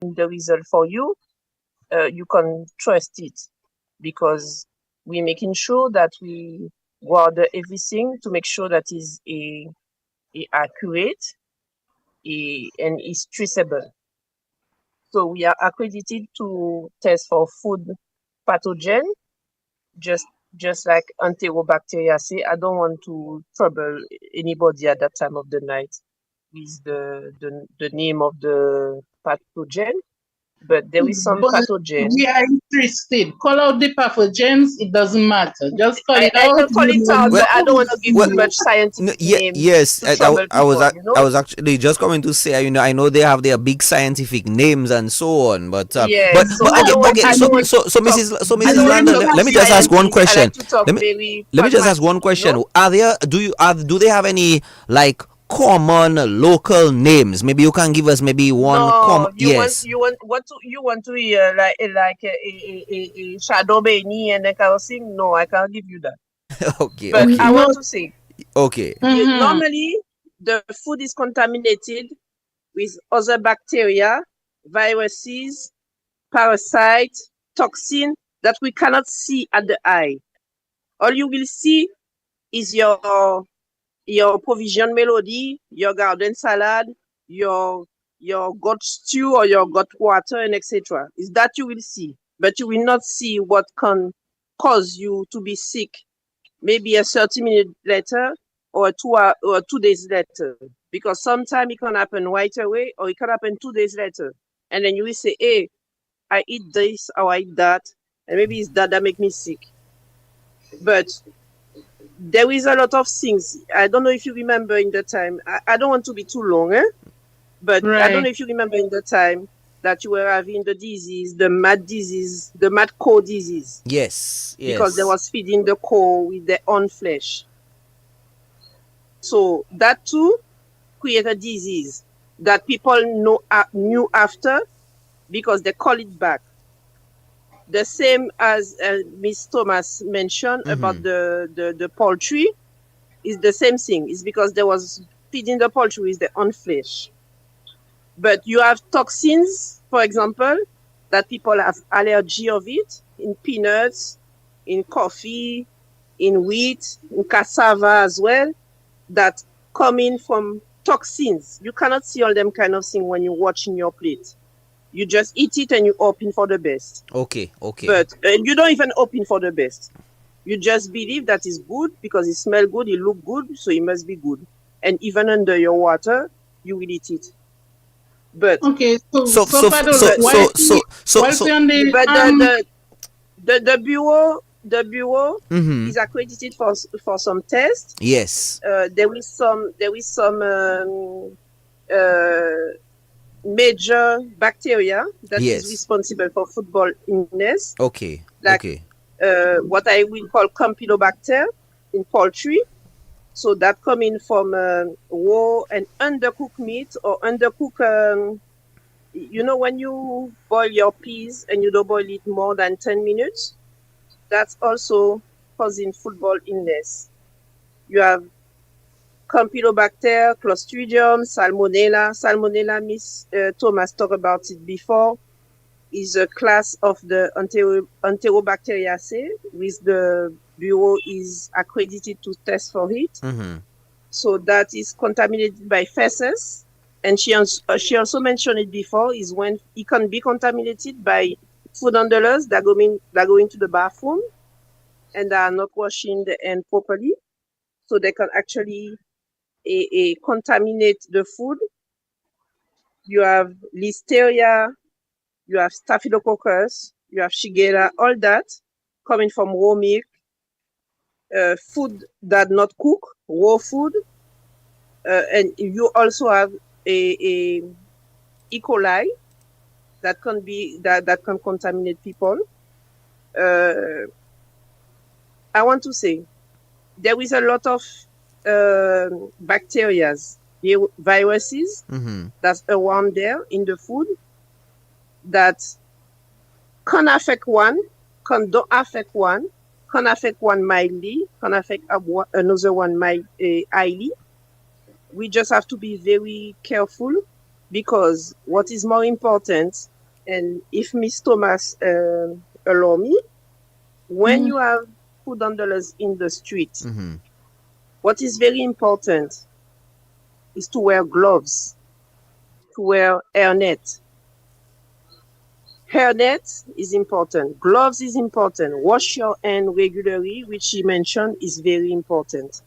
the result for you, you can trust it because we're making sure that we order everything to make sure that is a accurate and is traceable. So we are accredited to test for food pathogen, just just like enterobacteria say. I don't want to trouble anybody at that time of the night with the name of the pathogen, but there is some But pathogen. we are interested. Call out the pathogens. It doesn't matter. Just call it I out. can call You it know, out, Well, but I know don't we want to give well, too see you. much scientific name yes, to trouble people, you I know? was actually just coming to say, I know they have their big scientific names and so on, Yes, so but I okay, don't want okay. I So don't want so to so talk Mrs. I don't want to Landa, talk let too me just ask one scientific. I question. like to talk Let me very let me just ask pragmatic, one you question. know? Do they have any like common local names? Maybe you can give us maybe one No, common. Yes. you want to hear like a shadow Benny and that kind of thing? No, I can't give you that. Okay, But I okay, No. want to say, okay. Mm-hmm. normally the food is contaminated with other bacteria, viruses, parasites, toxin that we cannot see at the eye. All you will see is your provision melody, your garden salad, your your gut stew or your gut water and etc. Is that you will see, but you will not see what can cause you to be sick. Maybe a 30-minute later or 2 hour, or 2 days later, because sometimes it can happen right away or it can happen 2 days later, and then you will say, "Hey, I eat this or I eat that, and maybe it's that make me sick." But there is a lot of things. I don't know if you remember in the time. I don't want to be too long, eh? But I don't Right. know if you remember in the time that you were having the disease, the mad disease, the mad cow disease, Yes, because they yes. was feeding the cow with their own flesh. So that too create a disease that people knew after because they call it back. The same as Miss Thomas mentioned about Mm-hmm. the poultry is the same thing. It's because there was feeding the poultry with their own flesh. But you have toxins, for example, that people have allergy of it in peanuts, in coffee, in wheat, in cassava as well, that coming from toxins. You cannot see all them kind of thing when you're watching your plate. You just eat it and you open for the best. Okay, okay. But you don't even open for the best. You just believe that it's good because it smells good, it look good, so it must be good. And even under your water, you will eat it. But Okay. So So so so Fado, so look, but so so so whilst so we on the but the bureau mm-hmm. is accredited for some tests. Yes. There is some uh, major bacteria that is Yes. responsible for football illness, Okay. like Okay. what I will call Campylobacter in poultry. So that coming from raw and undercooked meat or undercooked. You know when you boil your peas and you don't boil it more than 10 minutes, that's also causing football illness. You have Campylobacter, Clostridium, Salmonella. Salmonella, Miss Thomas talked about it before, is a class of the Enterobacteriaceae, which the Bureau is accredited to test for it. Mm-hmm. So that is contaminated by feces. And she also mentioned it before, is when it can be contaminated by food handlers that go into the bathroom and are not washing the hand properly. So they can actually contaminate the food. You have listeria, you have staphylococcus, you have shigella, all that coming from raw milk, food that not cook, raw food, and you also have a E. coli that can contaminate people. Uh, I want to say there is a lot of bacteria, viruses Mm-hmm. that's around there in the food that can affect one, can don't affect one, can affect one mildly, can affect another one highly. We just have to be very careful because what is more important, and if Miss Thomas allow me, when Mm. you have food handlers in the street, Mm-hmm. what is very important is to wear gloves, to wear hairnet. Hairnet is important. Gloves is important. Wash your hand regularly, which she mentioned is very important.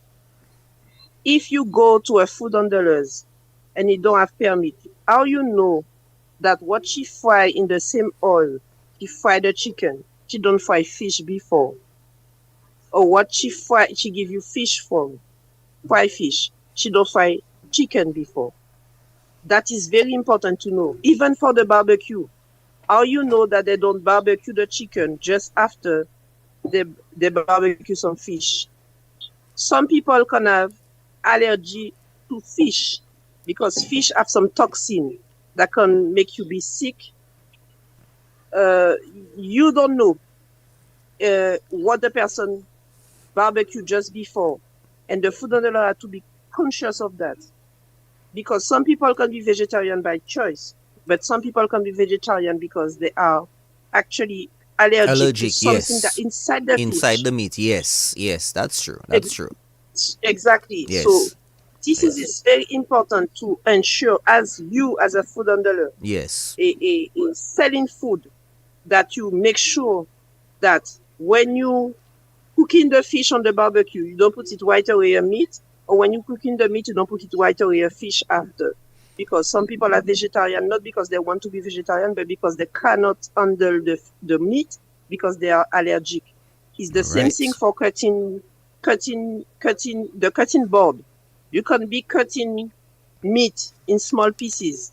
If you go to a food handlers and you don't have permit, how you know that what she fry in the same oil, she fry the chicken, she don't fry fish before, or what she fry, she give you fish from, fry fish, she don't fry chicken before. That is very important to know. Even for the barbecue, how you know that they don't barbecue the chicken just after they barbecue some fish. Some people can have allergy to fish because fish have some toxin that can make you be sick. Uh, you don't know what the person barbecued just before, and the food handler have to be conscious of that because some people can be vegetarian by choice, but some people can be vegetarian because they are actually allergic to Allergic, something that yes. inside the Inside fish. the meat, yes, yes, that's true. That's Ex- true. exactly. So Yes, this yes, is very important to ensure as you as a food handler, yes. a selling food, that you make sure that when you cooking the fish on the barbecue, you don't put it right away a meat, or when you cooking the meat, you don't put it right away a fish after. Because some people are vegetarian, not because they want to be vegetarian, but because they cannot handle the meat because they are allergic. It's the All same thing right. for cutting the cutting board. You can be cutting meat in small pieces,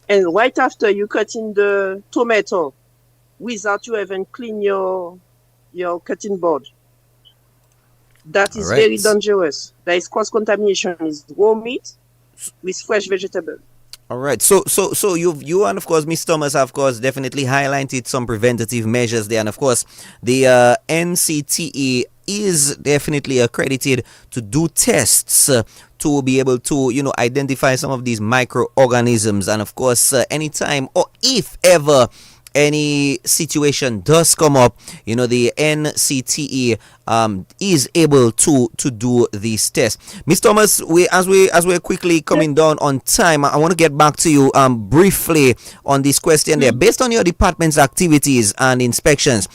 and right after you cutting the tomato without you even clean your cutting board. That All is very right. dangerous. There is cross contamination. Is raw meat with fresh vegetable. All right. So you and of course Miss Thomas have of course definitely highlighted some preventative measures there, and of course the NCTE is definitely accredited to do tests to be able to identify some of these microorganisms, and of course anytime or if ever any situation does come up, the NCTE is able to do these tests. Miss Thomas, as we're quickly coming down on time, I want to get back to you briefly on this question there. Mm. Based on your department's activities and inspections,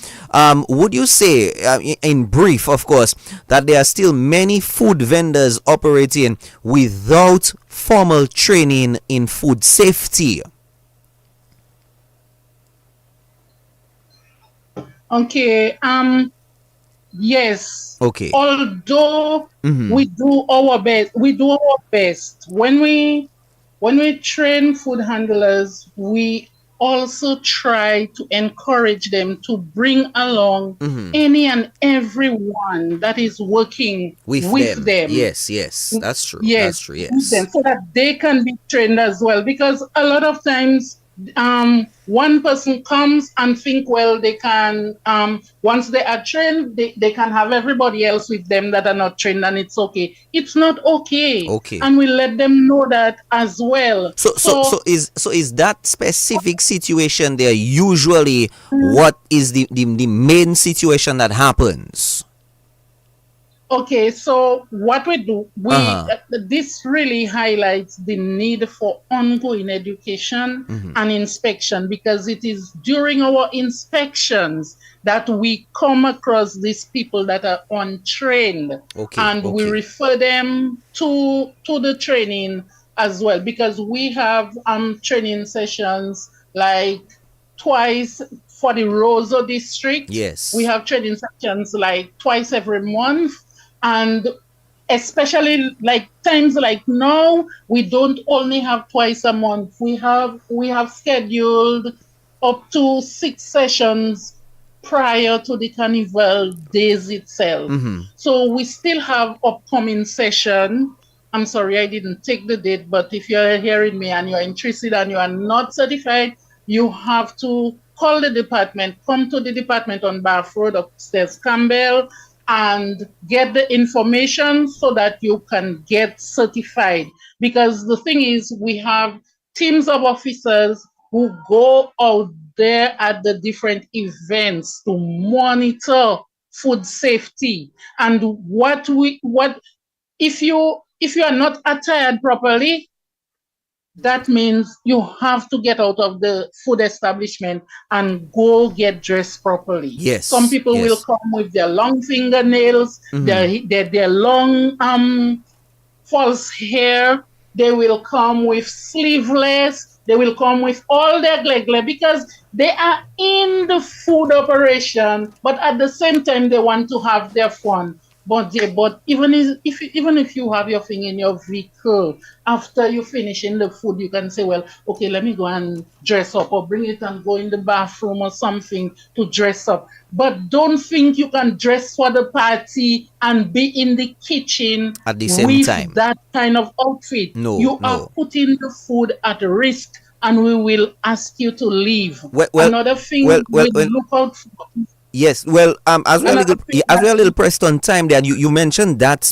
would you say, in brief, of course, that there are still many food vendors operating without formal training in food safety? Okay. Yes. Okay. Although Mm-hmm. we do our best when we train food handlers, we also try to encourage them to bring along Mm-hmm. any and everyone that is working With with them. them. Yes, yes. That's true. Yes, That's true. with them Yes. so that they can be trained as well. Because a lot of times, one person comes and think, well, they can, once they are trained, they can have everybody else with them that are not trained, and it's okay. It's not okay. Okay. And we let them know that as well. So so So, so is that specific situation there usually mm, what is the main situation that happens? okay, so what we do, Uh-huh. this really highlights the need for ongoing education Mm-hmm. and inspection, because it is during our inspections that we come across these people that are untrained, Okay. and we Okay. refer them to the training as well, because we have training sessions like twice for the Roseau district. We Yes. have training sessions like twice every month, and especially like times like now, we don't only have twice a month. We have scheduled up to 6 sessions prior to the carnival days itself. Mm-hmm. So we still have upcoming session. I'm sorry I didn't take the date, but if you're hearing me and you're interested and you are not certified, you have to call the department, come to the department on Bath Road upstairs, Campbell, and get the information so that you can get certified. Because the thing is, we have teams of officers who go out there at the different events to monitor food safety. And what if you are not attired properly, that means you have to get out of the food establishment and go get dressed properly. Some Yes, people will yes. come with their long fingernails, Mm-hmm. their long false hair. They will come with sleeveless. They will come with all their glegle because they are in the food operation, but at the same time they want to have their fun. But even if you have your thing in your vehicle, after you finish in the food, you can say, well, okay, let me go and dress up, or bring it and go in the bathroom or something to dress up. But don't think you can dress for the party and be in the kitchen At the same with time. that kind of outfit. No, You are no. putting the food at risk, and we will ask you to leave. Well, well, Another thing well, we well, will well look out for, yes. Well, as we are a another little, thing as that we are a little pressed on time, there, you mentioned that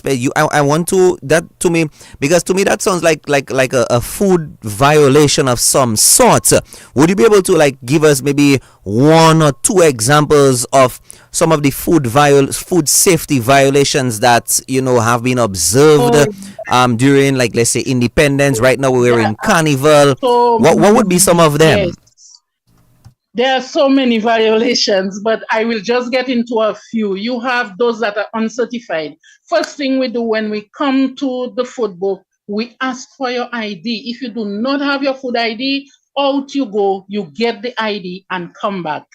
I want to that to me, because to me that sounds like a food violation of some sort. Would you be able to like give us maybe one or two examples of some of the food safety violations that have been observed oh, during, like, let's say, Independence? Right now we're there in are Carnival. so What would be some many, of yes. them? There are so many violations, but I will just get into a few. You have those that are uncertified. First thing we do when we come to the food book, we ask for your ID. If you do not have your food ID, out you go, you get the ID and come back.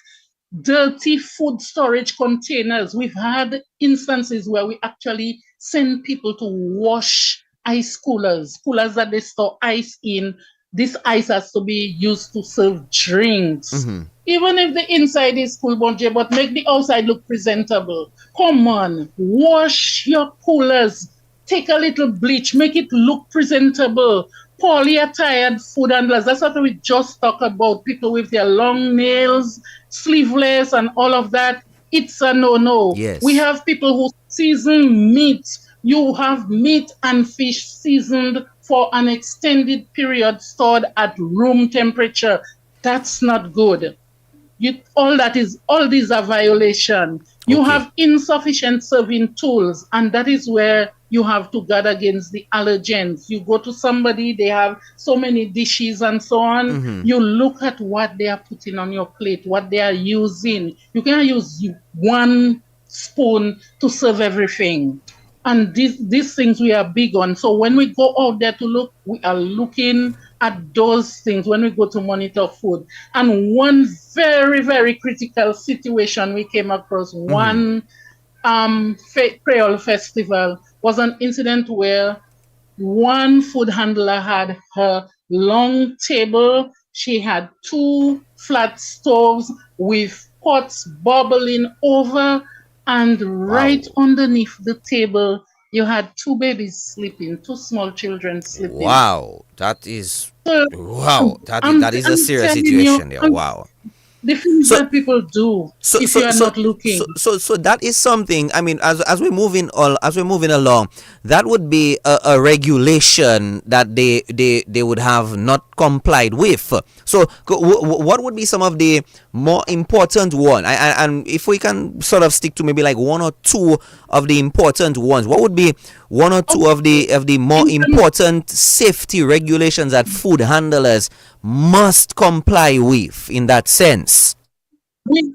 Dirty food storage containers. We've had instances where we actually send people to wash ice coolers that they store ice in. This ice has to be used to serve drinks. Mm-hmm. Even if the inside is cool, but make the outside look presentable. Come on, wash your coolers. Take a little bleach, make it look presentable. Poorly attired food handlers. That's what we just talked about. People with their long nails, sleeveless, and all of that. It's a no-no. We Yes. have people who season meat. You have meat and fish seasoned for an extended period, stored at room temperature. That's not good. All these are violation. You Okay. have insufficient serving tools, and that is where you have to guard against the allergens. You go to somebody, they have so many dishes and so on. Mm-hmm. You look at what they are putting on your plate, what they are using. You cannot use one spoon to serve everything. And these things we are big on. So when we go out there to look, we are looking at those things when we go to monitor food. And one very, very critical situation we came across, Mm-hmm. one Creole festival, was an incident where one food handler had her long table. She had two flat stoves with pots bubbling over, and right Wow. underneath the table, you had two babies sleeping, two small children sleeping. Wow. That is So wow. That is a I'm serious telling you, situation there. Wow. the things So that people do so if so you are so not looking. so that is something. I mean, as we're moving along, that would be a regulation that they would have not complied with. So what would be some of the more important one? And if we can sort of stick to maybe like one or two of the important ones, what would be one or two of Okay, the more in terms, important safety regulations that food handlers must comply with in that sense? we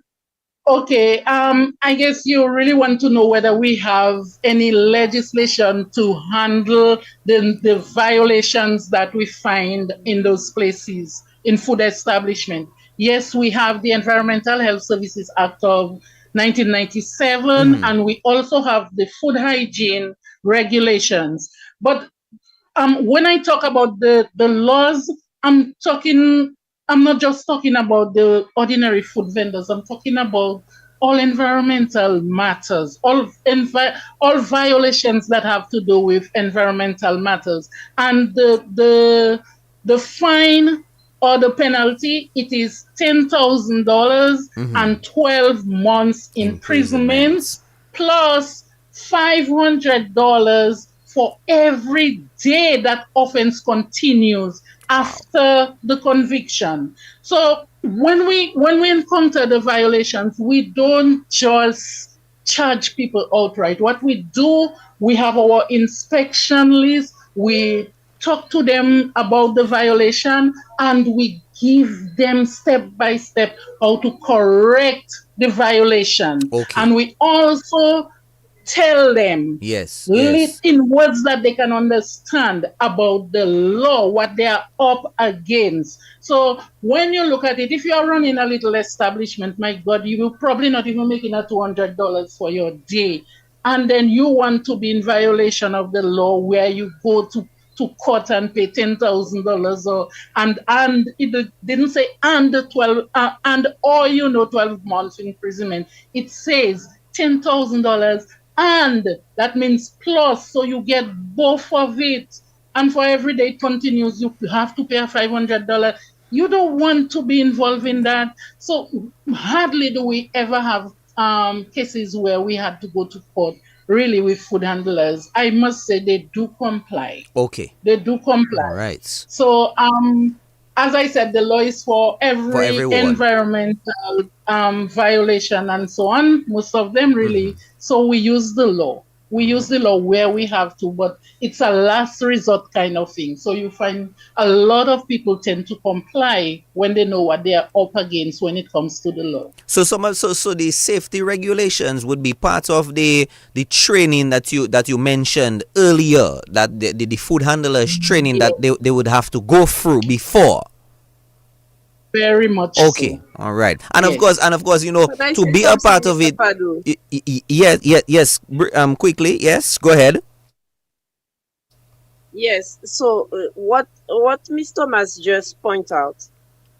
Okay, I guess you really want to know whether we have any legislation to handle the violations that we find in those places, in food establishment. Yes, we have the Environmental Health Services Act of 1997, Mm-hmm. and we also have the food hygiene regulations. But when I talk about the laws, I'm talking, I'm not just talking about the ordinary food vendors. I'm talking about all environmental matters, all violations that have to do with environmental matters, and the fine or the penalty, it is $10,000 Mm-hmm. and 12 months imprisonment Imprisonment. plus $500 for every day that offense continues. after the conviction. So when we encounter the violations, we don't just charge people outright. What we do, we have our inspection list. We talk to them about the violation, and we give them step by step how to correct the violation. Okay. And we also tell them Yes. Yes. in words that they can understand about the law, what they are up against. So when you look at it, if you are running a little establishment, my God, you will probably not even making a $200 for your day. And then you want to be in violation of the law where you go to court and pay $10,000, or and it didn't say and 12 and or 12 months imprisonment. It says $10,000, and that means plus, so you get both of it. And for every day it continues, you have to pay a $500. You don't want to be involved in that. So hardly do we ever have cases where we had to go to court really with food handlers. I must say they do comply. Okay. They do comply. All right. So as I said, the law is for For every everyone. environmental violation and so on, most of them really. So we use the law. We use the law where we have to, but it's a last resort kind of thing. So you find a lot of people tend to comply when they know what they are up against when it comes to the law. So so the safety regulations would be part of the training that you mentioned earlier, that the food handlers training that they would have to go through before. Very much Okay, so. all right, and of Yes. course, Can I to say be a something, part of Mr. it. Padu? Yes, yes, yes. Quickly, yes. Go ahead. Yes. So what Mr. Thomas just point out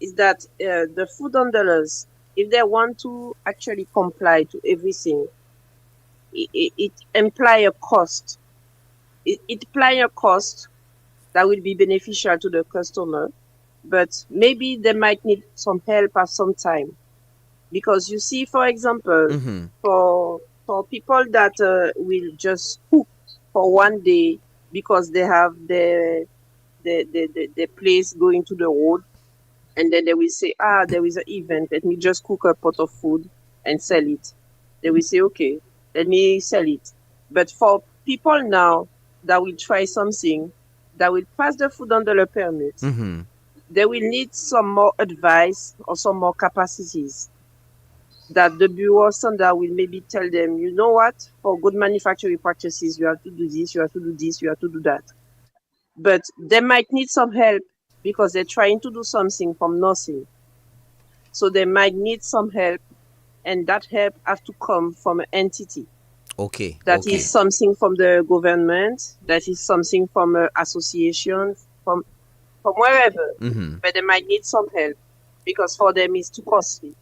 is that the food handlers, if they want to actually comply to everything, it imply a cost. It imply a cost that will be beneficial to the customer, but maybe they might need some help at some time. Because you see, for example, Mm-hmm. for people that will just cook for one day because they have the place going to the road, and then they will say, there is an event, let me just cook a pot of food and sell it. They will say, okay, let me sell it. But for people now that will try something, that will pass the food under the permit, Mm-hmm. they will need some more advice or some more capacities that the Bureau of Standard will maybe tell them, you know what, for good manufacturing practices, you have to do this, you have to do this, you have to do that. But they might need some help because they're trying to do something from nothing. So they might need some help, and that help have to come from an entity. Okay. That is Okay. something from the government, that is something from an association, from wherever. Mm-hmm. But they might need some help because for them it's too costly.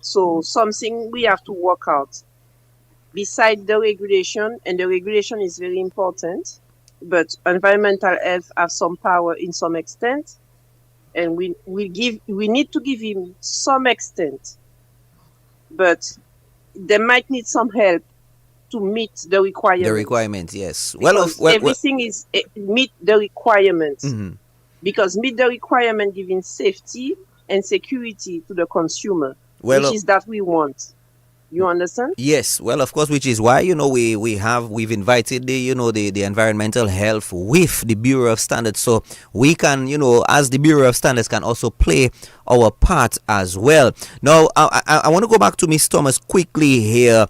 So something we have to work out. Beside the regulation, and the regulation is very important, but environmental health have some power in some extent, and we need to give him some extent, but they might need some help to meet the The requirements, requirements, yes. because Well. everything is meet the requirements, Mm-hmm. because meet the requirement giving safety and security to the consumer, which Well, is that we want. You understand? yes, well, of course, which is why we've invited the environmental health with the Bureau of Standards, so we can, as the Bureau of Standards, can also play our part as well. Now, I want to go back to Miss Thomas quickly here.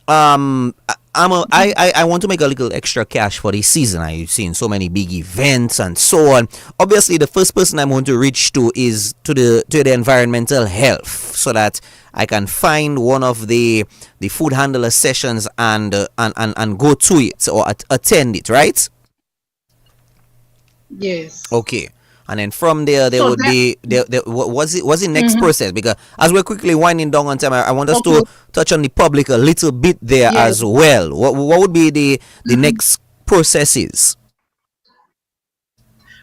I want to make a little extra cash for this season. I've seen so many big events and so on. Obviously, the first person I'm going to reach to is to the environmental health, so that I can find one of the food handler sessions and go to it or attend it, right? Yes. Okay. And then from there So would that. be what's the next Mhm. process? Because as we're quickly winding down on time, I want us Okay. to touch on the public a little bit there Yes. as well. What would be the Mhm. next processes?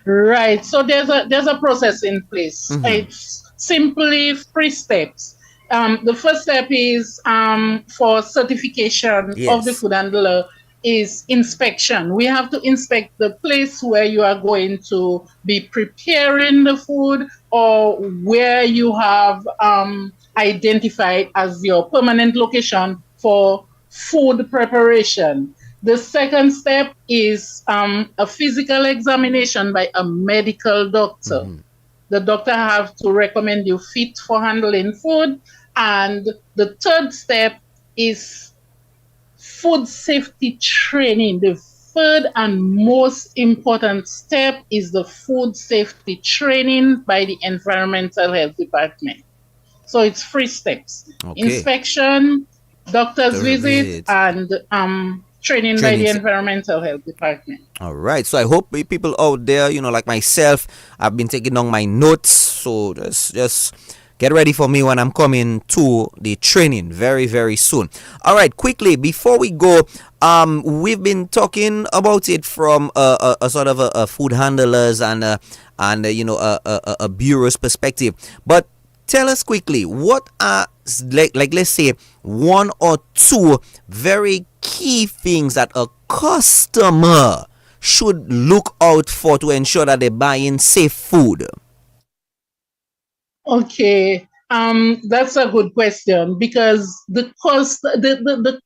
Right. So there's a process in place. Mm-hmm. It's simply three steps. The first step is for certification of the Yes. food handler is inspection. We have to inspect the place where you are going to be preparing the food, or where you have identified as your permanent location for food preparation. The second step is a physical examination by a medical doctor. The doctor have to recommend you fit for handling food. And the third step is food safety training. The third and most important step is the food safety training by the Environmental Health Department. So it's three steps: Okay. inspection, doctor's The visit, visit. and training by Training. the Environmental Health Department. All right. So I hope people out there, like myself, I've been taking down my notes. So just get ready for me when I'm coming to the training very, very soon. All right. Quickly, before we go, we've been talking about it from a sort of a food handlers and a bureau's perspective. But tell us quickly, what are like let's say one or two very key things that a customer should look out for to ensure that they're buying safe food? Okay, that's a good question, because the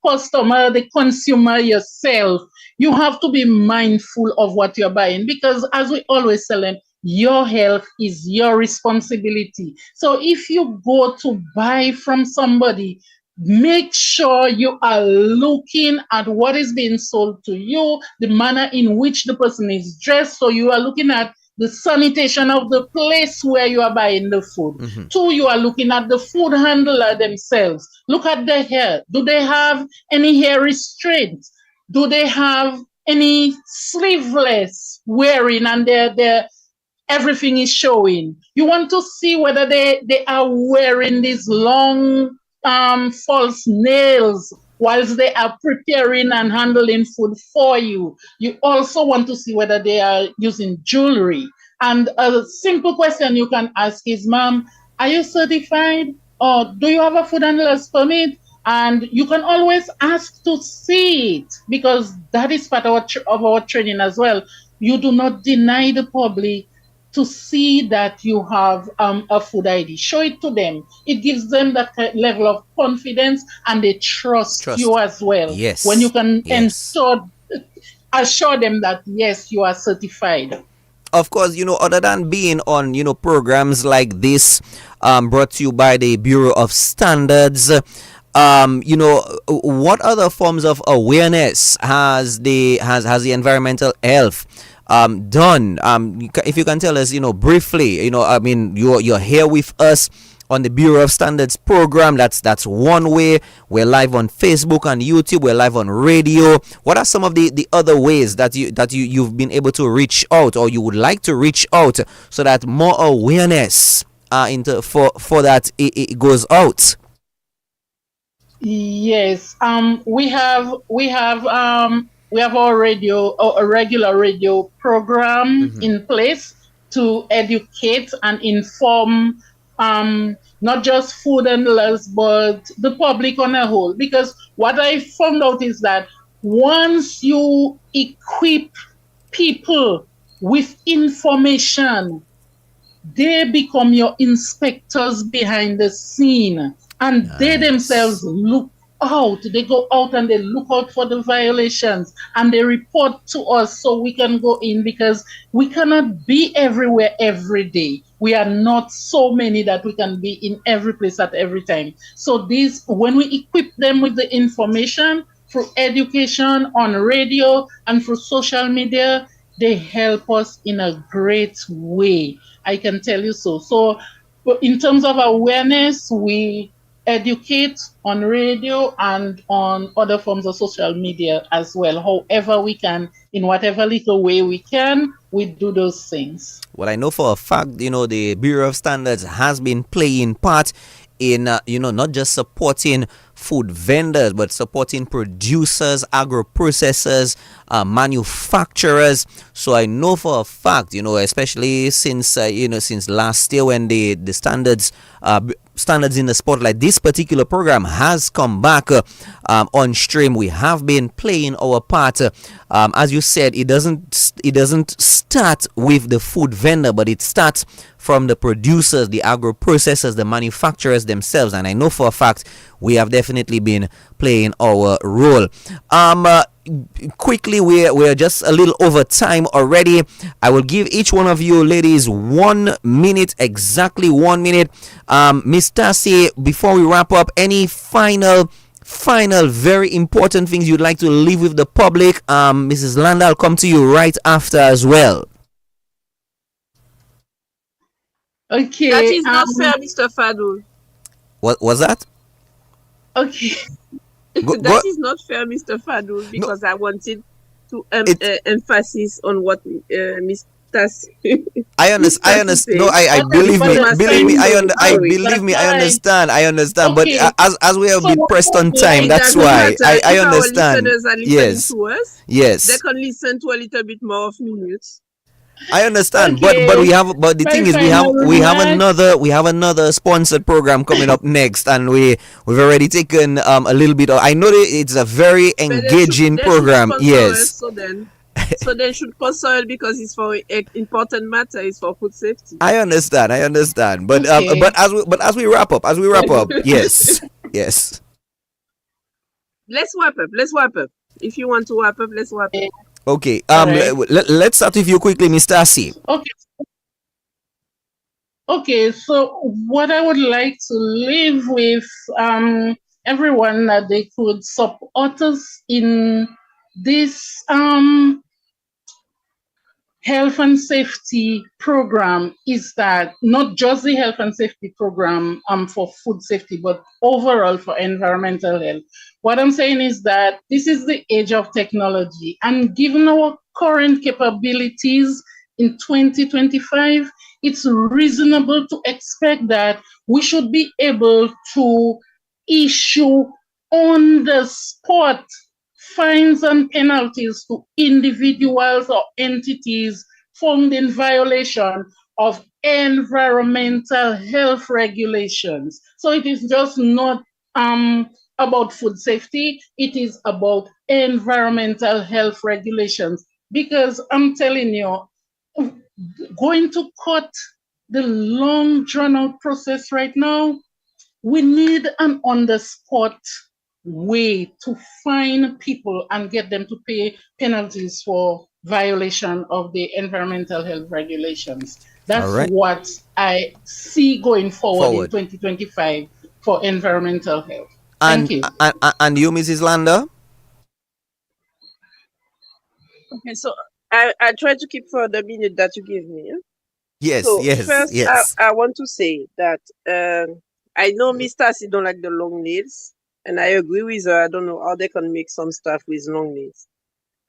customer, the consumer yourself, you have to be mindful of what you're buying, because as we always tell them, your health is your responsibility. So if you go to buy from somebody, make sure you are looking at what is being sold to you, the manner in which the person is dressed. So you are looking at the sanitation of the place where you are buying the food. Two, you are looking at the food handler themselves. Look at their hair. Do they have any hair restraints? Do they have any sleeveless wearing, and their everything is showing? You want to see whether they are wearing these long false nails whilst they are preparing and handling food for you. You also want to see whether they are using jewelry. And a simple question you can ask is, ma'am, are you certified, or do you have a food handler's permit? And you can always ask to see it, because that is part of our training as well. You do not deny the public to see that you have a food ID. Show it to them. It gives them that level of confidence, and they trust you as well. Yes. When you can Yes. assure them that, yes, you are certified. Of course, other than being on, programs like this, brought to you by the Bureau of Standards, what other forms of awareness has the environmental health done? If you can tell us, briefly, you're here with us on the Bureau of Standards program. That's one way. We're live on Facebook and YouTube. We're live on radio. What are some of the other ways that you've been able to reach out, or you would like to reach out, so that more awareness for that it goes out? Yes, we have our a regular radio program in place to educate and inform not just food handlers, but the public on a whole. Because what I found out is that once you equip people with information, they become your inspectors behind the scene, and they themselves look out. They go out and they look out for the violations, and they report to us so we can go in, because we cannot be everywhere every day. We are not so many that we can be in every place at every time. So when we equip them with the information through education on radio and through social media, they help us in a great way. I can tell you so. So in terms of awareness, we educate on radio and on other forms of social media as well. However we can, in whatever little way we can, we do those things. Well, I know for a fact, the Bureau of Standards has been playing part in, not just supporting food vendors, but supporting producers, agro-processors, manufacturers. So I know for a fact, especially since last year, when the standards Standards in the Spotlight, this particular program has come back on stream. We have been playing our part. As you said, it doesn't start with the food vendor, but it starts from the producers, the agro processors, the manufacturers themselves. And I know for a fact we have definitely been playing our role. Quickly, we're just a little over time already. I will give each one of you ladies 1 minute, exactly 1 minute. Miss Tassie, before we wrap up, any final very important things you'd like to leave with the public? Mrs. Landa, I'll come to you right after as well. Okay. That is not fair, Mr. Fadul. What was that? Okay. That is not fair, Mr. Fadul, because I wanted to emphasis on what Mr. I understand. No, I believe me. I understand. Okay. But as we have been pressed on time, that's why I understand. Our listeners are listening to us. Yes. They can listen to a little bit more of minutes. I understand, Okay. but the thing is, we have another sponsored program coming up next, and we've already taken a little bit of, I know that it's a very engaging program. Yes. So they should sponsor it because it's for important matter. It's for food safety. I understand. But Okay. as we wrap up, yes. Let's wrap up. If you want to wrap up, let's wrap up. Okay. Right. Let's start with you quickly, Mr. Tassie. Okay, so what I would like to leave with everyone that they could support us in this health and safety program is that not just the health and safety program for food safety, but overall for environmental health. What I'm saying is that this is the age of technology, and given our current capabilities in 2025, it's reasonable to expect that we should be able to issue on the spot fines and penalties to individuals or entities found in violation of environmental health regulations. So it is just not about food safety, it is about environmental health regulations. Because I'm telling you, going to cut the long drawn out process right now, we need an on the spot way to find people and get them to pay penalties for violation of the environmental health regulations. That's right. what I see going forward in 2025 for environmental health. Thank you. And you, Mrs. Landa? Okay, so I try to keep for the minute that you give me. Yes, so yes, first, yes. I want to say that I know Mr. Tassie don't like the long nails, and I agree with her. I don't know how they can make some stuff with long nails,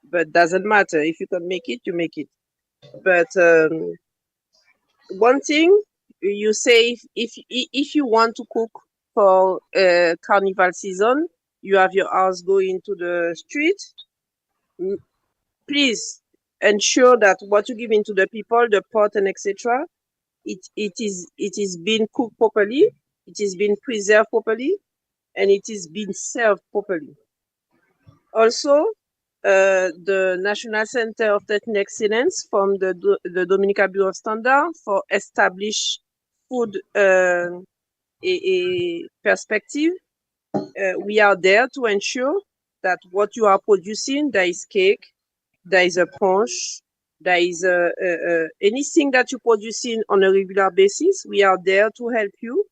but doesn't matter. If you can make it, you make it. But one thing you say, if you want to cook for carnival season, you have your house going to the street. Please ensure that what you give into the people, the pot and etc., it is being cooked properly, it is being preserved properly, and it is being served properly. Also, the National Center of Technical Excellence from the Dominican Bureau of Standards for established food a perspective. We are there to ensure that what you are producing, there is cake, there is a punch, there is anything that you're producing on a regular basis. We are there to help you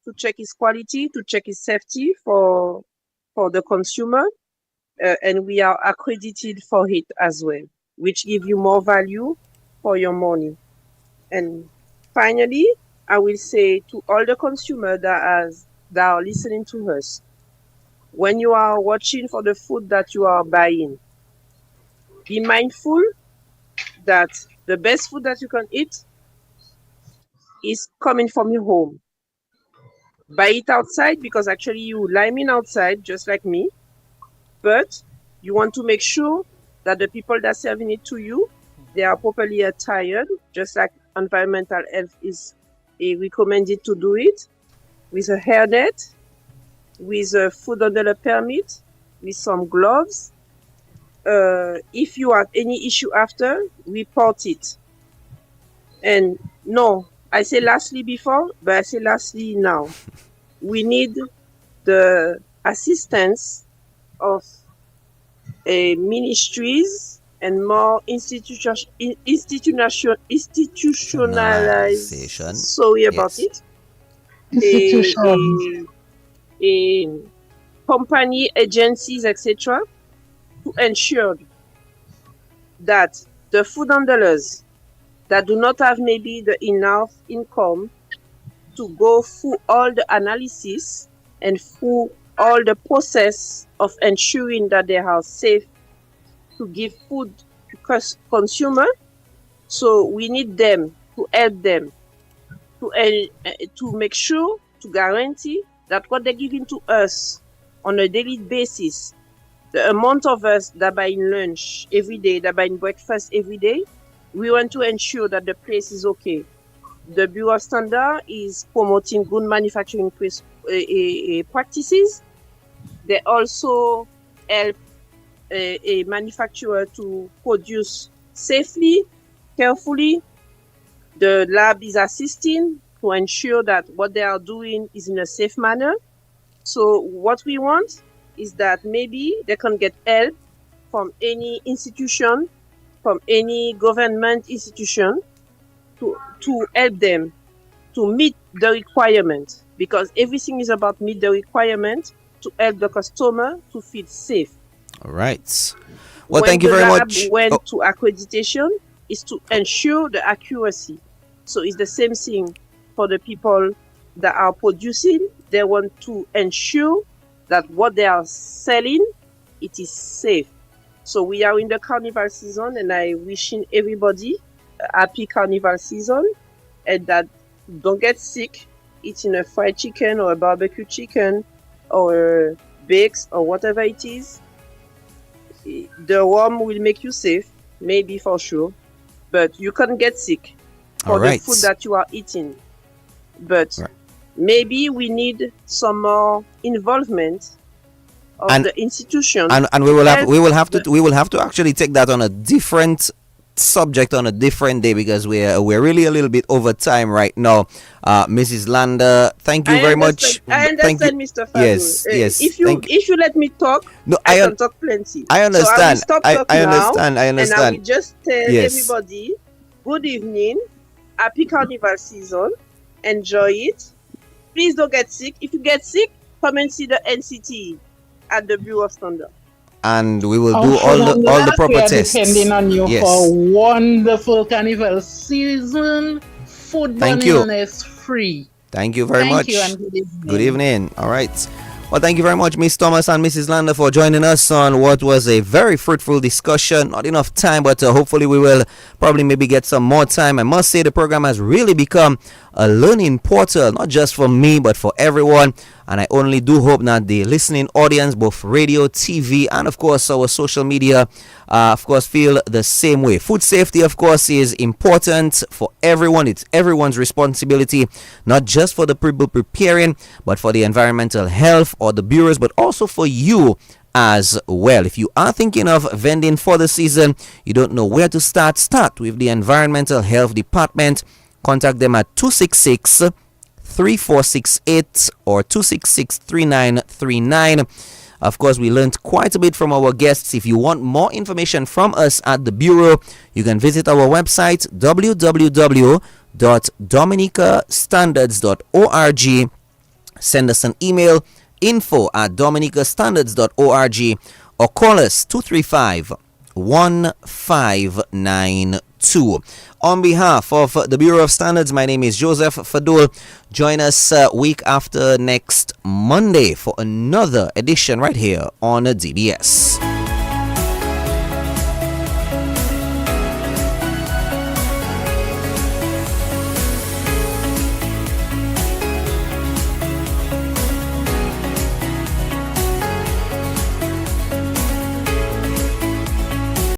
to check its quality, to check its safety for the consumer, and we are accredited for it as well, which give you more value for your money. And finally, I will say to all the consumers that are listening to us, when you are watching for the food that you are buying, be mindful that the best food that you can eat is coming from your home. Buy it outside because actually you liming outside just like me, but you want to make sure that the people that are serving it to you, they are properly attired, just like environmental health is recommended to do it. with a hairnet, with a food under the permit, with some gloves. If you have any issue after, report it. And no, I say lastly before, but I say lastly now. We need the assistance of ministries and more institutionalized. Sorry about it. Institutions. A company, agencies, etc., to ensure that the food handlers that do not have maybe the enough income to go through all the analysis and through all the process of ensuring that they are safe to give food to consumer. So we need them to help them to make sure, to guarantee that what they're giving to us on a daily basis, the amount of us that buying lunch every day, that buying breakfast every day, we want to ensure that the place is okay. The Bureau of Standard is promoting good manufacturing practices. They also help a manufacturer to produce safely, carefully. The lab is assisting to ensure that what they are doing is in a safe manner. So what we want is that maybe they can get help from any institution, from any government institution to help them to meet the requirement, because everything is about meet the requirement to help the customer to feel safe. All right. Well, thank you very much. When to accreditation is to ensure the accuracy. So it's the same thing for the people that are producing. They want to ensure that what they are selling, it is safe. So we are in the carnival season, and I wishing everybody a happy carnival season, and that don't get sick eating a fried chicken or a barbecue chicken or bakes or whatever it is. The worm will make you safe, maybe for sure, but you can't get sick for the food that you are eating. But maybe we need some more involvement of the institution, and we will have to actually take that on a different subject on a different day, because we're really a little bit over time right now. Mrs. Landa, thank you very much. I understand, Mr. Fadul. Yes. If you let me talk, no, I can talk plenty. I understand. So I will stop talking I understand. And I will just tell everybody, good evening, happy carnival season, enjoy it. Please don't get sick. If you get sick, come and see the NCT at the Bureau of Standard. And we will do all the proper tests. Depending on you for a wonderful carnival season. Foodborne illness free. Thank you very much. Thank you and good evening. Good evening. All right. Well, thank you very much, Miss Thomas and Mrs. Landa, for joining us on what was a very fruitful discussion. Not enough time, but hopefully we will probably maybe get some more time. I must say the program has really become a learning portal, not just for me, but for everyone. And I only do hope that the listening audience, both radio, TV, and of course our social media, of course, feel the same way. Food safety, of course, is important for everyone. It's everyone's responsibility, not just for the people preparing, but for the environmental health or the bureaus, but also for you as well. If you are thinking of vending for the season, you don't know where to start with the Environmental Health Department. Contact them at 266-3468 or 266-3939. Of course, we learned quite a bit from our guests. If you want more information from us at the Bureau, you can visit our website www.dominicastandards.org. Send us an email, info@dominicastandards.org, or call us 235-1592. On behalf of the Bureau of Standards, my name is Joseph Fadul. Join us week after next Monday for another edition right here on DBS.